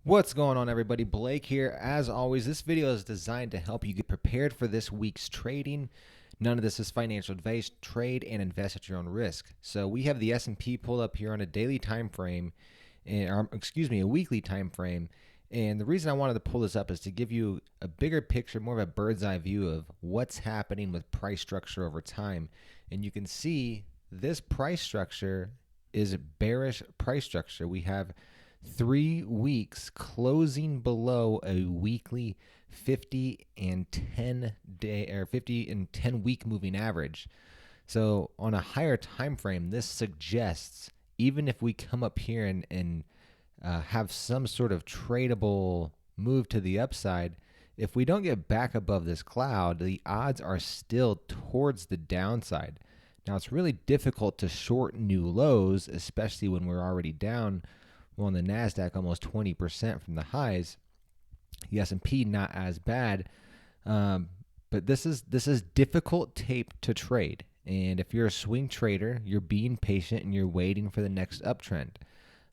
What's going on, everybody? Blake here. As always, this video is designed to help you get prepared for this week's trading. None of this is financial advice. Trade and invest at your own risk. So we have the S&P pulled up here on a daily time frame, or a weekly time frame. And the reason I wanted to pull this up is to give you a bigger picture, more of a bird's eye view of what's happening with price structure over time. And you can see this price structure is a bearish price structure. We have 3 weeks closing below a weekly 50 and 10 day or 50 and 10 week moving average. So on a higher time frame, this suggests even if we come up here and have some sort of tradable move to the upside, if we don't get back above this cloud, the odds are still towards the downside. Now, it's really difficult to short new lows, especially when we're already down on the Nasdaq almost 20% from the highs. The S&P not as bad, but this is difficult tape to trade. And if you're a swing trader, you're being patient and you're waiting for the next uptrend.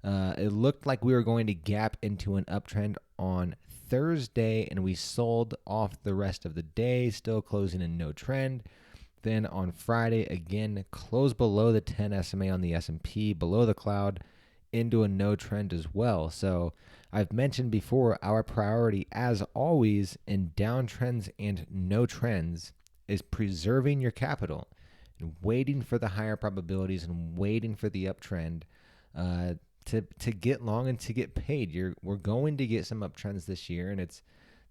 It looked like we were going to gap into an uptrend on Thursday, and we sold off the rest of the day, still closing in no trend. Then on Friday, again, closed below the 10 SMA on the S&P, below the cloud, into a no trend as well. So I've mentioned before, our priority, as always, in downtrends and no trends is preserving your capital and waiting for the higher probabilities and waiting for the uptrend to get long and to get paid. We're going to get some uptrends this year, and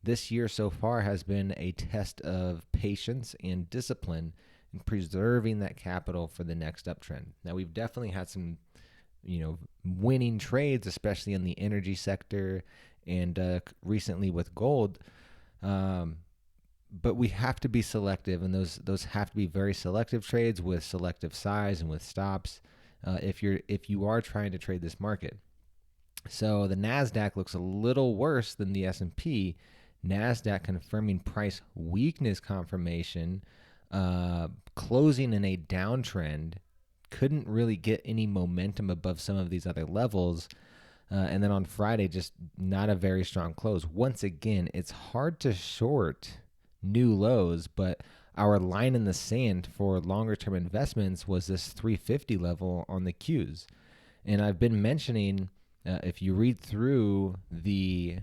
this year so far has been a test of patience and discipline in preserving that capital for the next uptrend. Now, we've definitely had some winning trades, especially in the energy sector and recently with gold. But we have to be selective, and those have to be very selective trades with selective size and with stops if you are trying to trade this market. So the Nasdaq looks a little worse than the S&P. Nasdaq confirming price weakness confirmation, closing in a downtrend. Couldn't really get any momentum above some of these other levels. And then on Friday, just not a very strong close. Once again, it's hard to short new lows, but our line in the sand for longer term investments was this 350 level on the Qs. And I've been mentioning, if you read through the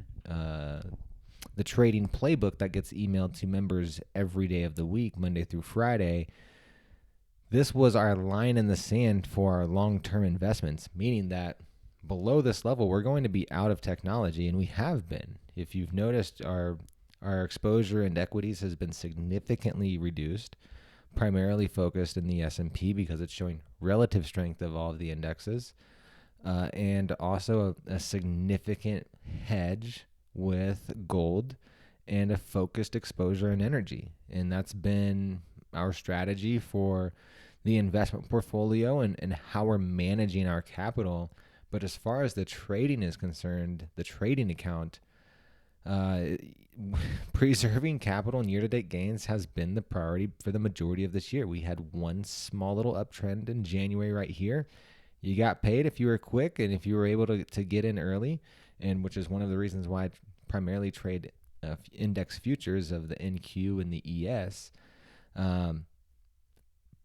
trading playbook that gets emailed to members every day of the week, Monday through Friday, this was our line in the sand for our long-term investments, meaning that below this level, we're going to be out of technology, and we have been. If you've noticed, our exposure in equities has been significantly reduced, primarily focused in the S&P because it's showing relative strength of all of the indexes, and also a significant hedge with gold and a focused exposure in energy. And that's been our strategy for the investment portfolio and how we're managing our capital. But as far as the trading is concerned, the trading account, preserving capital and year-to-date gains has been the priority for the majority of this year. We had one small little uptrend in January right here. You got paid if you were quick and if you were able to get in early, and which is one of the reasons why I primarily trade index futures of the NQ and the ES.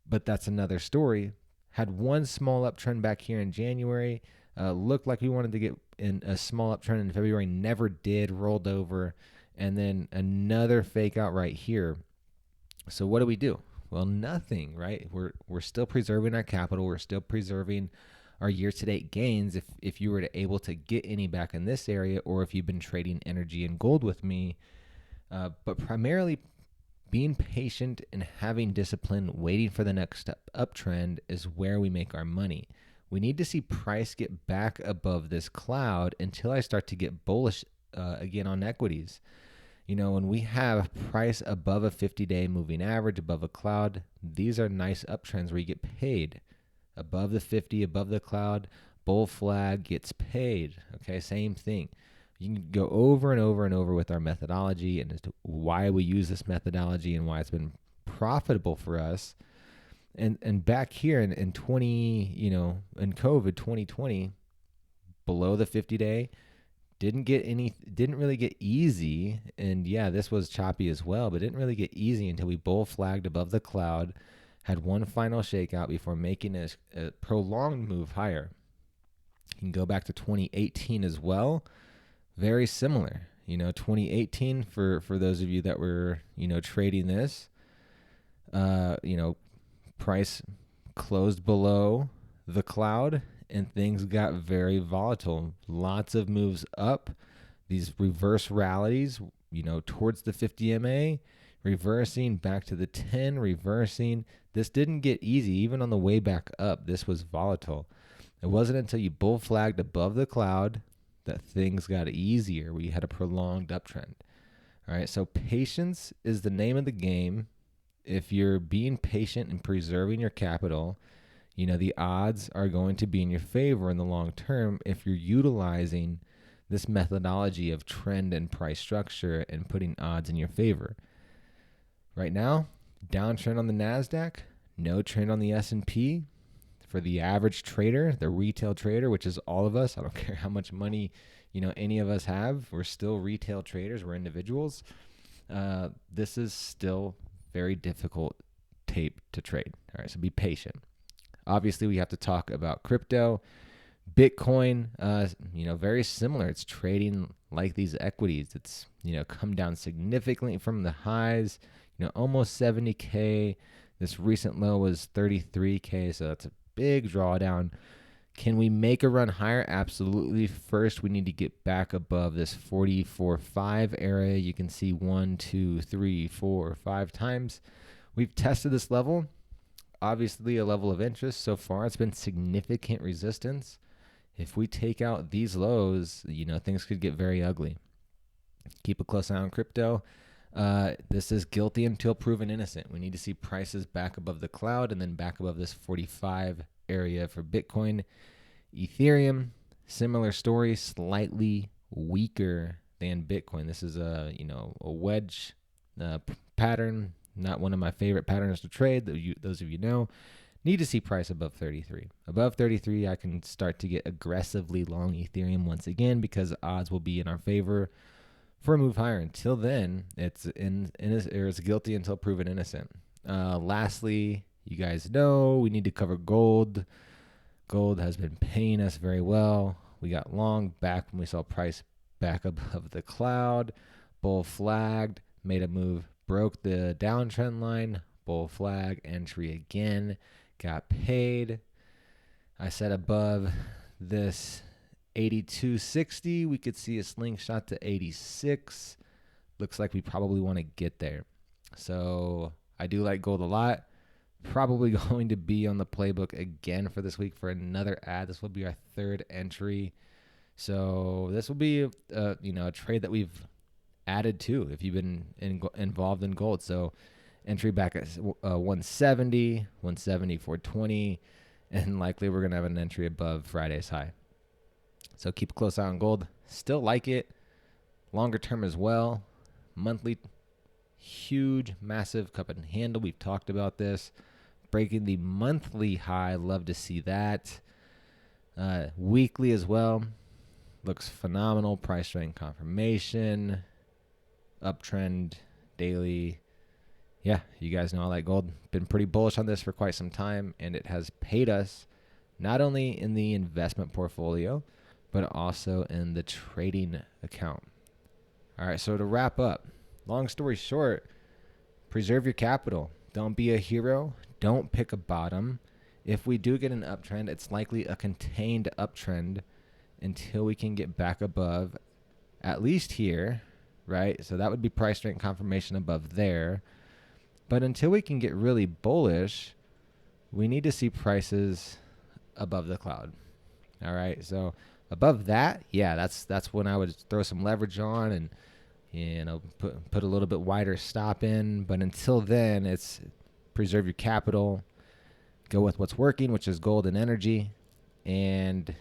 But that's another story. Had one small uptrend back here in January. Looked like we wanted to get in a small uptrend in February. Never did. Rolled over. And then another fake out right here. So what do? Well, nothing, right? We're still preserving our capital. We're still preserving our year-to-date gains if you were able to get any back in this area, or if you've been trading energy and gold with me. But primarily, being patient and having discipline, waiting for the next uptrend is where we make our money. We need to see price get back above this cloud until I start to get bullish again on equities. When we have price above a 50-day moving average, above a cloud, these are nice uptrends where you get paid. Above the 50, above the cloud, bull flag gets paid. Okay, same thing. You can go over and over and over with our methodology and as to why we use this methodology and why it's been profitable for us. And back here in in COVID 2020, below the 50-day, Didn't really get easy. And yeah, this was choppy as well, but didn't really get easy until we bull flagged above the cloud, had one final shakeout before making a prolonged move higher. You can go back to 2018 as well. Very similar. 2018 for those of you that were, trading this, price closed below the cloud and things got very volatile. Lots of moves up, these reverse rallies, towards the 50 MA, reversing back to the 10, reversing. This didn't get easy. Even on the way back up, this was volatile. It wasn't until you bull flagged above the cloud that things got easier. We had a prolonged uptrend. All right, so patience is the name of the game. If you're being patient and preserving your capital, the odds are going to be in your favor in the long term if you're utilizing this methodology of trend and price structure and putting odds in your favor. Right now, downtrend on the Nasdaq, no trend on the S&P. For the average trader, the retail trader, which is all of us, I don't care how much money any of us have, we're still retail traders, we're individuals. This is still very difficult tape to trade. All right, so be patient. Obviously, we have to talk about crypto. Bitcoin, very similar. It's trading like these equities. It's, come down significantly from the highs, almost 70K. This recent low was 33K, so that's a big drawdown. Can we make a run higher? Absolutely. First, we need to get back above this 44.5 area. You can see 1, 2, 3, 4, 5 times. We've tested this level. Obviously, a level of interest. So far, it's been significant resistance. If we take out these lows, things could get very ugly. Keep a close eye on crypto. This is guilty until proven innocent. We need to see prices back above the cloud and then back above this 45 area for Bitcoin. Ethereum, similar story, slightly weaker than Bitcoin. This is a wedge pattern. Not one of my favorite patterns to trade. Those of you know. Need to see price above 33. Above 33, I can start to get aggressively long Ethereum once again because odds will be in our favor for a move higher. Until then, it's guilty until proven innocent. Lastly, you guys know we need to cover gold. Gold has been paying us very well. We got long back when we saw price back above the cloud. Bull flagged, made a move, broke the downtrend line. Bull flag, entry again, got paid. I said above this 82.60, we could see a slingshot to 86. Looks like we probably want to get there. So I do like gold a lot. Probably going to be on the playbook again for this week for another ad. This will be our third entry. So this will be a trade that we've added to if you've been involved in gold. So entry back at 170, 170, 420, and likely we're going to have an entry above Friday's high. So keep a close eye on gold. Still like it. Longer term as well. Monthly, huge, massive cup and handle. We've talked about this. Breaking the monthly high. Love to see that. Weekly as well. Looks phenomenal. Price trend confirmation. Uptrend. Daily. Yeah, you guys know I like gold. Been pretty bullish on this for quite some time, and it has paid us not only in the investment portfolio, but also in the trading account. All right, so to wrap up, long story short, preserve your capital. Don't be a hero. Don't pick a bottom. If we do get an uptrend, it's likely a contained uptrend until we can get back above at least here, right? So that would be price strength confirmation above there. But until we can get really bullish, we need to see prices above the cloud. All right, so above that, yeah, that's when I would throw some leverage on and put a little bit wider stop in. But until then, it's preserve your capital, go with what's working, which is gold and energy, and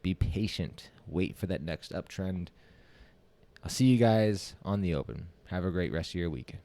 be patient. Wait for that next uptrend. I'll see you guys on the open. Have a great rest of your week.